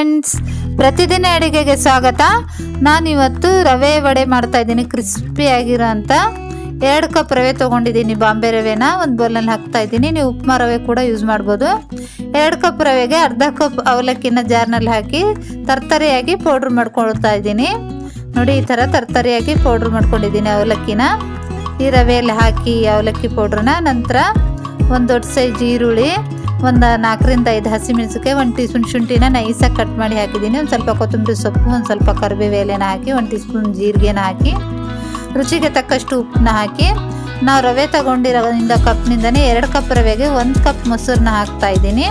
Friends, ಪ್ರತಿದಿನ ಅಡುಗೆಗೆ ಸ್ವಾಗತ. ನಾನಿವತ್ತು ರವೆ ವಡೆ ಮಾಡ್ತಾ ಇದ್ದೀನಿ. ಕ್ರಿಸ್ಪಿಯಾಗಿರೋ ಅಂತ 2 ಕಪ್ ರವೆ ತೊಗೊಂಡಿದ್ದೀನಿ. ಬಾಂಬೆ ರವೆನ ಒಂದು ಬೌಲಲ್ಲಿ ಹಾಕ್ತಾ ಇದ್ದೀನಿ. ನೀವು ಉಪ್ಮಾ ರವೆ ಕೂಡ ಯೂಸ್ ಮಾಡ್ಬೋದು. 2 ಕಪ್ ರವೆಗೆ ಅರ್ಧ ಕಪ್ ಅವಲಕ್ಕಿನ ಜಾರ್ನಲ್ಲಿ ಹಾಕಿ ತರ್ತರಿಯಾಗಿ ಪೌಡ್ರ್ ಮಾಡ್ಕೊಳ್ತಾ ಇದ್ದೀನಿ. ನೋಡಿ, ಈ ಥರ ತರ್ತರಿಯಾಗಿ ಪೌಡ್ರ್ ಮಾಡ್ಕೊಂಡಿದ್ದೀನಿ ಅವಲಕ್ಕಿನ. ಈ ರವೆಯಲ್ಲಿ ಹಾಕಿ ಅವಲಕ್ಕಿ ಪೌಡ್ರನ್ನ ನಂತರ ಒಂದು ದೊಡ್ಡ ಸೈಜ್ ಈರುಳ್ಳಿ, ಒಂದು 4ರಿಂದ 5 ಹಸಿಮೆಣಸಿಕಾಯಿ, 1 ಟೀ ಸ್ಪೂನ್ ಶುಂಠಿನ ನೈಸಾಗಿ ಕಟ್ ಮಾಡಿ ಹಾಕಿದ್ದೀನಿ. ಒಂದು ಸ್ವಲ್ಪ ಕೊತ್ತಂಬರಿ ಸೊಪ್ಪು, ಒಂದು ಸ್ವಲ್ಪ ಕರಿಬೇವು ಎಲೆನ ಹಾಕಿ, 1 ಟೀ ಸ್ಪೂನ್ ಜೀರಿಗೆನ ಹಾಕಿ, ರುಚಿಗೆ ತಕ್ಕಷ್ಟು ಉಪ್ಪನ್ನ ಹಾಕಿ, ನಾವು ರವೆ ತಗೊಂಡಿರೋದ್ರಿಂದ ಕಪ್ನಿಂದನೇ 2 ಕಪ್ ರವೆಗೆ 1 ಕಪ್ ಮೊಸರನ್ನ ಹಾಕ್ತಾ ಇದ್ದೀನಿ.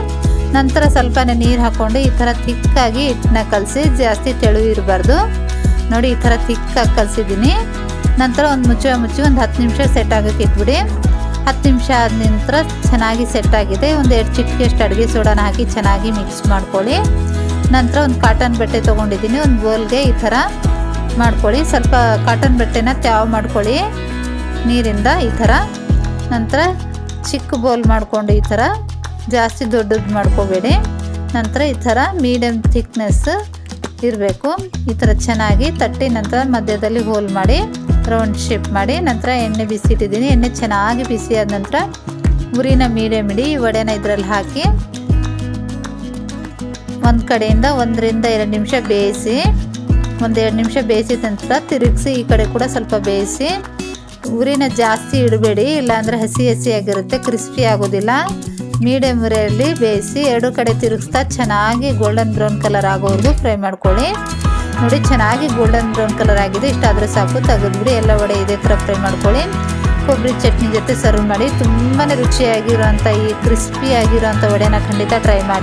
ನಂತರ ಸ್ವಲ್ಪನೇ ನೀರು ಹಾಕ್ಕೊಂಡು ಈ ಥರ ತಿಕ್ಕಾಗಿ ಹಿಟ್ಟನ್ನ ಕಲಸಿ, ಜಾಸ್ತಿ ತೆಳು ಇರಬಾರ್ದು. ನೋಡಿ, ಈ ಥರ ತಿಕ್ಕಾಗಿ ಕಲಸಿದ್ದೀನಿ. ನಂತರ ಒಂದು ಮುಚ್ಚಿ ಒಂದು 10 ನಿಮಿಷ ಸೆಟ್ ಆಗೋಕ್ಕೆ ಇಟ್ಬಿಡಿ. 10 ನಿಮಿಷ ಆದ ನಂತರ ಚೆನ್ನಾಗಿ ಸೆಟ್ ಆಗಿದೆ. ಒಂದು 2 ಚಿಟಿಕೆಯಷ್ಟು ಅಡುಗೆ ಸೋಡಾನ ಹಾಕಿ ಚೆನ್ನಾಗಿ ಮಿಕ್ಸ್ ಮಾಡ್ಕೊಳ್ಳಿ. ನಂತರ ಒಂದು ಕಾಟನ್ ಬಟ್ಟೆ ತೊಗೊಂಡಿದ್ದೀನಿ. ಒಂದು ಬೋಲ್ಗೆ ಈ ಥರ ಮಾಡ್ಕೊಳ್ಳಿ. ಸ್ವಲ್ಪ ಕಾಟನ್ ಬಟ್ಟೆನ ತ್ಯಾವ ಮಾಡ್ಕೊಳ್ಳಿ ನೀರಿಂದ ಈ ಥರ. ನಂತರ ಚಿಕ್ಕ ಬೋಲ್ ಮಾಡಿಕೊಂಡು ಈ ಥರ, ಜಾಸ್ತಿ ದೊಡ್ಡದು ಮಾಡ್ಕೋಬೇಡಿ. ನಂತರ ಈ ಥರ ಮೀಡಿಯಮ್ ಥಿಕ್ನೆಸ್ ಇರಬೇಕು. ಈ ಥರ ಚೆನ್ನಾಗಿ ತಟ್ಟಿ ನಂತರ ಮಧ್ಯದಲ್ಲಿ ಹೋಲ್ ಮಾಡಿ ರೌಂಡ್ ಶೇಪ್ ಮಾಡಿ, ನಂತರ ಎಣ್ಣೆ ಬಿಸಿ ಇಟ್ಟಿದ್ದೀನಿ. ಎಣ್ಣೆ ಚೆನ್ನಾಗಿ ಬಿಸಿ ಆದ ನಂತರ ಉರಿನ ಮೀಡಿಯಮ್ ಇಡಿ. ಈ ವಡೆನ ಇದರಲ್ಲಿ ಹಾಕಿ ಒಂದು ಕಡೆಯಿಂದ 1ರಿಂದ 2 ನಿಮಿಷ ಬೇಯಿಸಿ. 1-2 ನಿಮಿಷ ಬೇಯಿಸಿದ ನಂತರ ತಿರುಗಿಸಿ ಈ ಕಡೆ ಕೂಡ ಸ್ವಲ್ಪ ಬೇಯಿಸಿ. ಉರಿನ ಜಾಸ್ತಿ ಇಡಬೇಡಿ, ಇಲ್ಲಾಂದರೆ ಹಸಿ ಹಸಿಯಾಗಿರುತ್ತೆ, ಕ್ರಿಸ್ಪಿ ಆಗೋದಿಲ್ಲ. ಮೀಡಿಯಮ್ ಉರಿಯಲ್ಲಿ ಬೇಯಿಸಿ 2 ಕಡೆ ತಿರುಗಿಸ್ತಾ ಚೆನ್ನಾಗಿ ಗೋಲ್ಡನ್ ಬ್ರೌನ್ ಕಲರ್ ಆಗೋವರೆಗೂ ಫ್ರೈ ಮಾಡ್ಕೊಳ್ಳಿ. ನೋಡಿ, ಚೆನ್ನಾಗಿ ಗೋಲ್ಡನ್ ಬ್ರೌನ್ ಕಲರ್ ಆಗಿದೆ. ಇಷ್ಟಾದರೆ ಸಾಕು, ತೆಗೆದ್ಬಿಡಿ. ಎಲ್ಲ ವಡೆ ಇದೇ ಥರ ಫ್ರೈ ಮಾಡ್ಕೊಳ್ಳಿ. ಕೊಬ್ಬರಿ ಚಟ್ನಿ ಜೊತೆ ಸರ್ವ್ ಮಾಡಿ. ತುಂಬಾ ರುಚಿಯಾಗಿರೋಂಥ ಈ ಕ್ರಿಸ್ಪಿಯಾಗಿರೋಂಥ ವಡೆನ ಖಂಡಿತ ಟ್ರೈ ಮಾಡಿ.